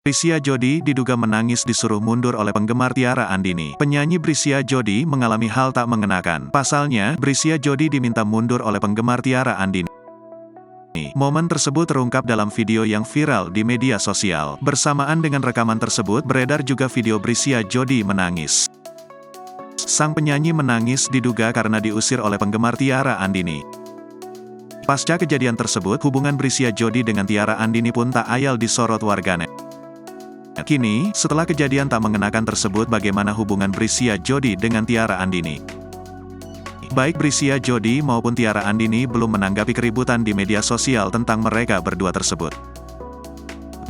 Brisya Jody diduga menangis disuruh mundur oleh penggemar Tiara Andini. Penyanyi Brisya Jody mengalami hal tak mengenakan. Pasalnya, Brisya Jody diminta mundur oleh penggemar Tiara Andini. Momen tersebut terungkap dalam video yang viral di media sosial. Bersamaan dengan rekaman tersebut, beredar juga video Brisya Jody menangis. Sang penyanyi menangis diduga karena diusir oleh penggemar Tiara Andini. Pasca kejadian tersebut, hubungan Brisya Jody dengan Tiara Andini pun tak ayal disorot warganet. Kini, setelah kejadian tak mengenakan tersebut, bagaimana hubungan Brisya Jody dengan Tiara Andini? Baik Brisya Jody maupun Tiara Andini belum menanggapi keributan di media sosial tentang mereka berdua tersebut.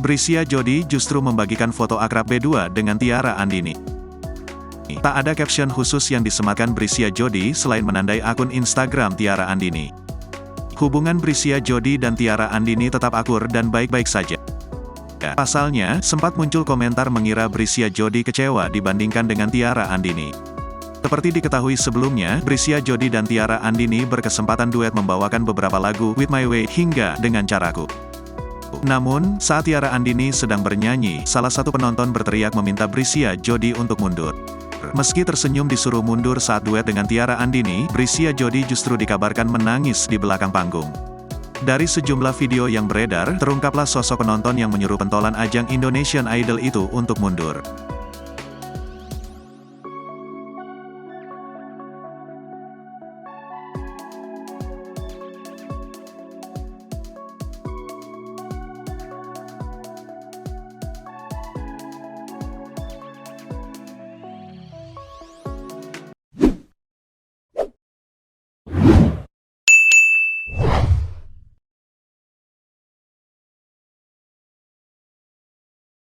Brisya Jody justru membagikan foto akrab berdua dengan Tiara Andini. Tak ada caption khusus yang disematkan Brisya Jody selain menandai akun Instagram Tiara Andini. Hubungan Brisya Jody dan Tiara Andini tetap akur dan baik-baik saja. Pasalnya, sempat muncul komentar mengira Brisya Jody kecewa dibandingkan dengan Tiara Andini. Seperti diketahui sebelumnya, Brisya Jody dan Tiara Andini berkesempatan duet membawakan beberapa lagu With My Way hingga Dengan Caraku. Namun, saat Tiara Andini sedang bernyanyi, salah satu penonton berteriak meminta Brisya Jody untuk mundur. Meski tersenyum disuruh mundur saat duet dengan Tiara Andini, Brisya Jody justru dikabarkan menangis di belakang panggung. Dari sejumlah video yang beredar, terungkaplah sosok penonton yang menyuruh pentolan ajang Indonesian Idol itu untuk mundur.